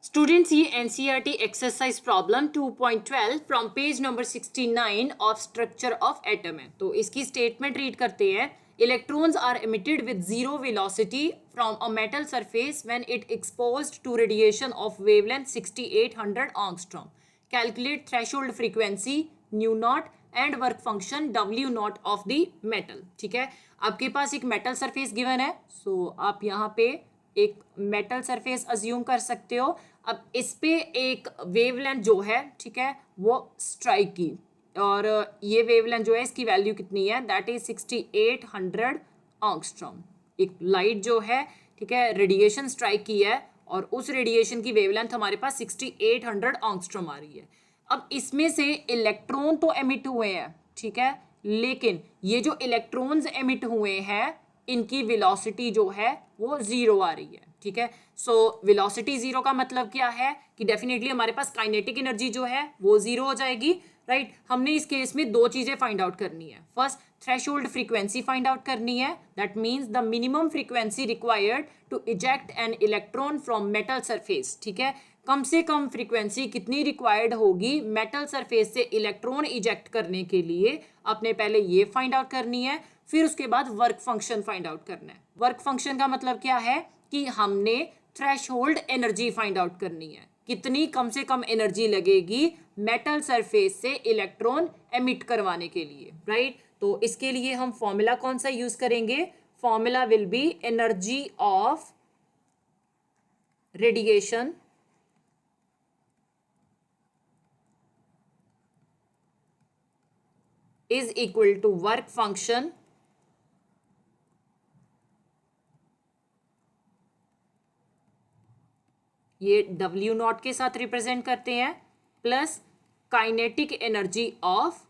Students, ये NCERT exercise problem 2.12 from page number 69 of structure of atom है। तो इसकी statement read करते हैं। Electrons are emitted with zero velocity from a metal surface when it exposed to radiation of wavelength 6800 angstrom. Calculate threshold frequency nu naught and work function W naught of the metal। ठीक है, आपके पास एक metal surface given है, so आप यहाँ पे एक metal surface assume कर सकते हो। अब इस पे एक वेवलेंथ जो है, ठीक है, वो स्ट्राइक की, और ये वेवलेंथ जो है इसकी वैल्यू कितनी है, दैट इज 6800 एंगस्ट्रॉम। एक लाइट जो है, ठीक है, रेडिएशन स्ट्राइक की है और उस रेडिएशन की वेवलेंथ हमारे पास 6800 एंगस्ट्रॉम आ रही है। अब इसमें से इलेक्ट्रॉन तो एमिट हुए हैं, ठीक है, लेकिन ये जो इलेक्ट्रॉन्स एमिट हुए हैं इनकी वेलोसिटी जो है वो जीरो आ रही है। ठीक है, सो वेलोसिटी जीरो का मतलब क्या है कि डेफिनेटली हमारे पास काइनेटिक एनर्जी जो है वो जीरो हो जाएगी, राइट। हमने इस केस में दो चीजें फाइंड आउट करनी है। First, threshold frequency find out करनी है, that means the minimum frequency required to eject an electron from metal surface. ठीक है, कम से कम फ्रीक्वेंसी कितनी रिक्वायर्ड होगी मेटल सरफेस से इलेक्ट्रॉन इजेक्ट करने के लिए, आपने पहले ये फाइंड आउट करनी है। फिर उसके बाद वर्क फंक्शन फाइंड आउट करना है। वर्क फंक्शन का मतलब क्या है कि हमने थ्रेशोल्ड एनर्जी फाइंड आउट करनी है, कितनी कम से कम एनर्जी लगेगी मेटल सरफेस से इलेक्ट्रॉन एमिट करवाने के लिए, राइट। तो इसके लिए हम फॉर्मूला कौन सा यूज करेंगे, formula will be energy of radiation is equal to work function ये W नॉट के साथ रिप्रेजेंट करते हैं, plus kinetic energy of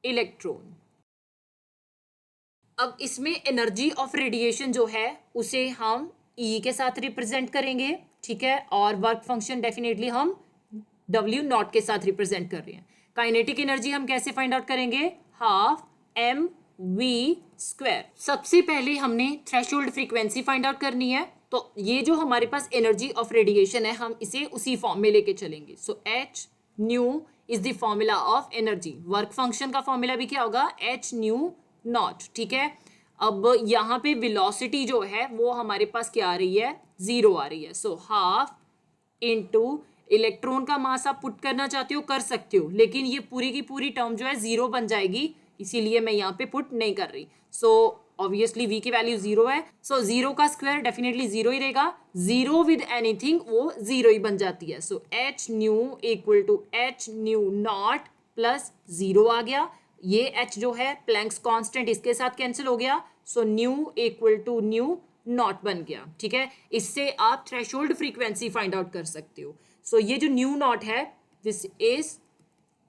electron. अब इसमें एनर्जी ऑफ रेडिएशन जो है उसे हम E के साथ रिप्रेजेंट करेंगे, ठीक है, और वर्क फंक्शन डेफिनेटली हम W नॉट के साथ रिप्रेजेंट कर रहे हैं। काइनेटिक एनर्जी हम कैसे फाइंड आउट करेंगे, हाफ mv स्क्वायर। सबसे पहले हमने थ्रेशोल्ड फ्रीक्वेंसी फाइंड आउट करनी है, तो ये जो हमारे पास एनर्जी ऑफ रेडिएशन है हम इसे उसी फॉर्म में लेके चलेंगे। सो h new is the formula of energy. Work function का फॉर्मूला भी क्या होगा, h न्यू नॉट। ठीक है, अब यहाँ पे वेलोसिटी जो है वो हमारे पास क्या आ रही है, जीरो आ रही है। सो हाफ इनटू इलेक्ट्रॉन का मास आप पुट करना चाहते हो कर सकते हो, लेकिन ये पूरी की पूरी टर्म जो है जीरो बन जाएगी, इसीलिए मैं यहाँ पे पुट नहीं कर रही। सो ऑब्वियसली v की वैल्यू जीरो है, सो जीरो का स्क्वायर डेफिनेटली जीरो ही रहेगा, जीरो विद एनीथिंग वो जीरो ही बन जाती है। So h nu equal to h nu naught plus zero आ गया, ये h जो है प्लैंक्स कांस्टेंट इसके साथ कैंसिल हो गया, so nu equal to nu not बन गया। ठीक है, इससे आप थ्रेशोल्ड फ्रीक्वेंसी फाइंड आउट कर सकते हो। सो ये जो न्यू नॉट है this is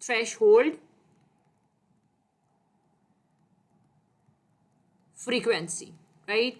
threshold frequency, right.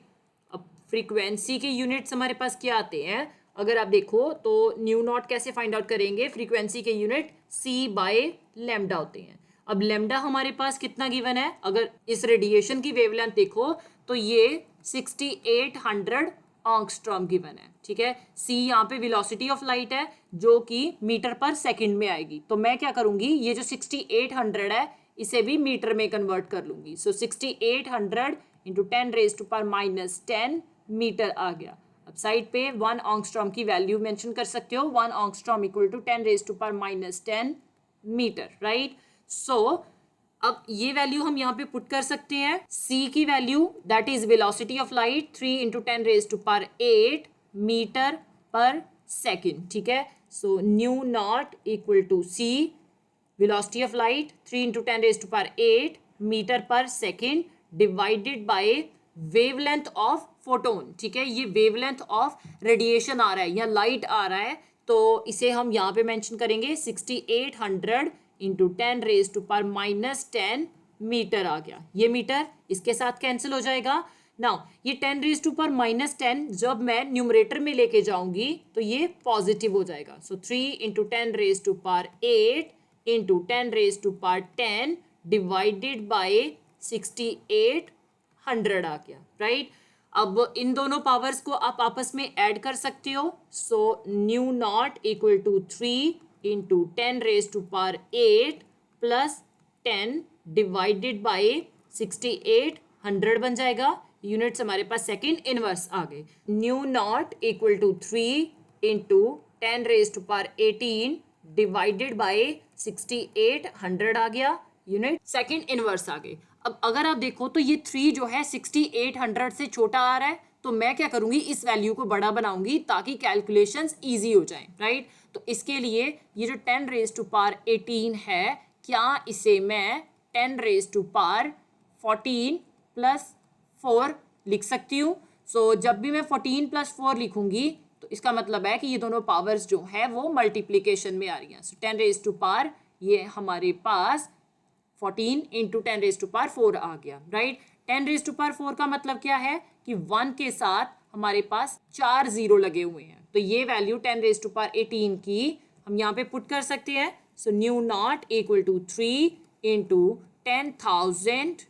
अब फ्रीक्वेंसी के यूनिट्स हमारे पास क्या आते हैं, अगर आप देखो तो न्यू नॉट कैसे फाइंड आउट करेंगे, फ्रीक्वेंसी के यूनिट c बाय लैम्डा होते हैं। अब लैम्डा हमारे पास कितना गिवन है, अगर इस रेडिएशन की वेवलेंथ देखो तो ये 6800 एंगस्ट्रॉम गिवन है। ठीक है, c यहाँ पे वेलोसिटी ऑफ लाइट है जो कि मीटर पर सेकंड में आएगी, तो मैं क्या करूंगी, ये जो 6800 है इसे भी मीटर में कन्वर्ट कर लूंगी। सो 6800 इंटू 10⁻⁻10 मीटर आ गया। अब साइड पे 1 एंगस्ट्रॉम की वैल्यू मेंशन कर सकते हो, 1 angstrom equal to 10⁻⁻10 metre, right. So अब ये वैल्यू हम यहाँ पे पुट कर सकते हैं, c की value that is velocity of light 3 into 10⁸ metre per second. ठीक है, so nu not equal to c velocity of light 3 into 10⁸ metre per second divided by wavelength of photon. ठीक है, ये वेवलेंथ ऑफ रेडिएशन आ रहा है या light आ रहा है, तो इसे हम यहाँ पे मेंशन करेंगे 6800 इंटू 10⁻⁻10 मीटर आ गया। ये मीटर इसके साथ कैंसिल हो जाएगा। नाउ ये 10⁻⁻10 जब मैं न्यूमरेटर में लेके जाऊंगी तो ये पॉजिटिव हो जाएगा। सो 3 इंटू 10⁸ इंटू 10⁻10 डिवाइडेड बाय 6800 आ गया, राइट। अब इन दोनों पावर्स को आप आपस में ऐड कर सकते हो. So nu not equal to 3 into 10⁻8 plus 10 divided by 68 100 बन जाएगा. यूनिट्स हमारे पास सेकेंड इनवर्स आ गए. Nu not equal to 3 into 10⁻18 divided by 68 100 आ गया. यूनिट सेकेंड इनवर्स आ गए. अब अगर आप देखो तो ये 3 जो है 6800 से छोटा आ रहा है, तो मैं क्या करूंगी, इस वैल्यू को बड़ा बनाऊंगी ताकि कैलकुलेशंस इजी हो जाएं, राइट. तो इसके लिए ये जो 10⁻18 है, क्या इसे मैं 10⁻14 प्लस 4 लिख सकती हूँ. सो जब भी मैं 14 प्लस 4 लिखूंगी तो इसका मतलब है कि ये दोनों पावर्स जो है वो मल्टीप्लीकेशन में आ रही हैं. सो 10⁻, ये हमारे पास 14 इंटू 10⁻4 आ गया, राइट. 10⁻4 का मतलब क्या है कि 1 के साथ हमारे पास 4 जीरो लगे हुए हैं. तो ये वैल्यू 10⁻18 की हम यहाँ पे पुट कर सकते हैं. So nu not equal to 3 into 10,000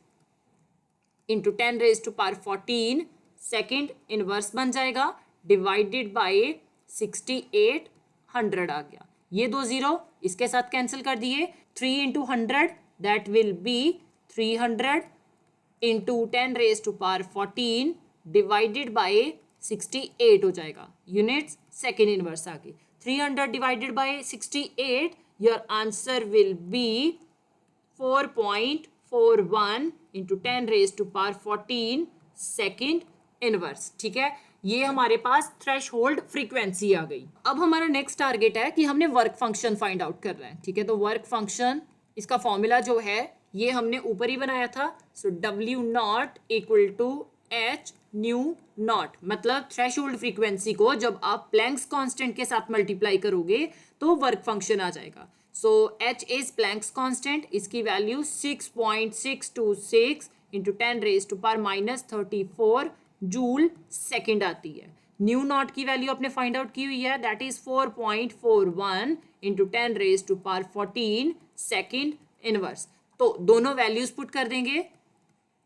into 10⁻14 second inverse बन जाएगा डिवाइडेड बाई 6800 आ गया. ये 2 जीरो इसके साथ कैंसिल कर दिए. 3 into 100 that will be 300 into 10⁻14 divided by 68 हो जाएगा. यूनिट्स सेकेंड इनवर्स आ गई. 300 divided by 68, your answer will be 4.41 into 10⁻14 second inverse. ठीक है, ये हमारे पास थ्रेशहोल्ड फ्रीक्वेंसी आ गई. अब हमारा नेक्स्ट टारगेट है कि हमने वर्क फंक्शन फाइंड आउट करना है. ठीक है, तो वर्क फंक्शन, इसका फॉर्मूला जो है ये हमने ऊपर ही बनाया था. So W not equal to H nu not, मतलब थ्रेशहोल्ड फ्रीक्वेंसी को जब आप प्लैंक्स कांस्टेंट के साथ मल्टीप्लाई करोगे तो वर्क फंक्शन आ जाएगा. So H is Planck's constant, इसकी वैल्यू 6.626 इंटू 10⁻⁻34 जूल सेकेंड आती है. न्यू नॉट की वैल्यू आपने फाइंड आउट की हुई है, that is 4.41 into 10⁻14 second inverse. तो दोनों वैल्यूज पुट कर देंगे.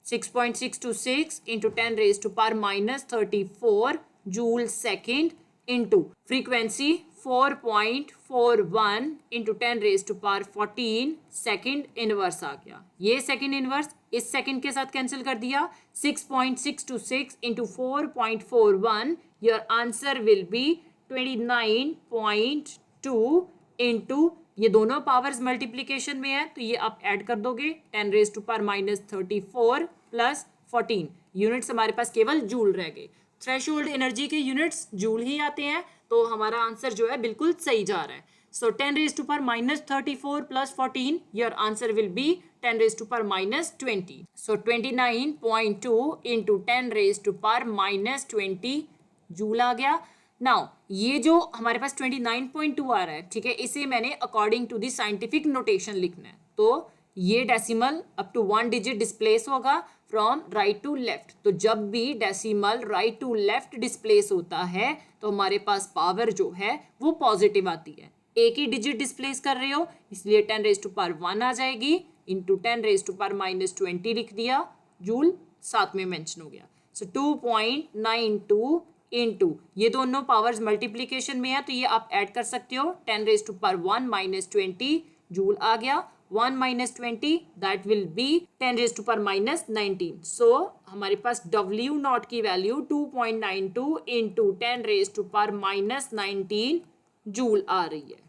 6.626 into 10⁻⁻34 joule second into frequency 4.41 into 10⁻14 second inverse आ गया. ये सेकेंड इनवर्स इस सेकेंड के साथ कैंसिल कर दिया. 6.626 into 4.41, your answer will B 29.2 into, ये दोनों पावर्स मल्टीप्लीकेशन में है तो ये आप ऐड कर दोगे. 10⁻34 प्लस 14, यूनिट्स हमारे पास केवल जूल रह गए. थ्रेशहोल्ड एनर्जी के यूनिट्स जूल ही आते हैं, तो हमारा आंसर जो है बिल्कुल सही जा रहा है. So 10⁻34 plus 14, your answer will be 10⁻20. So 29.2 into 10⁻20 joule आ गया. नाउ ये जो हमारे पास 29.2 आ रहा है, ठीक है, इसे मैंने according to the scientific notation लिखना है. तो ये decimal up to 1 digit displace होगा फ्रॉम राइट टू लेफ्ट. तो जब भी decimal right to left displace होता है तो हमारे पास पावर जो है वो पॉजिटिव आती है. एक ही डिजिट डिस्प्लेस कर रहे हो इसलिए 10⁻1 आ जाएगी इंटू 10⁻⁻20 लिख दिया. जूल साथ में मेंशन हो गया. सो 2.92 इंटू, ये दोनों पावर्स मल्टीप्लीकेशन में है तो ये आप ऐड कर सकते हो. 10⁻1 - 20 जूल आ गया. 1 - 20 दैट विल बी 10⁻19. सो हमारे पास W नॉट की वैल्यू 2.92 इंटू 10⁻19 जूल आ रही है.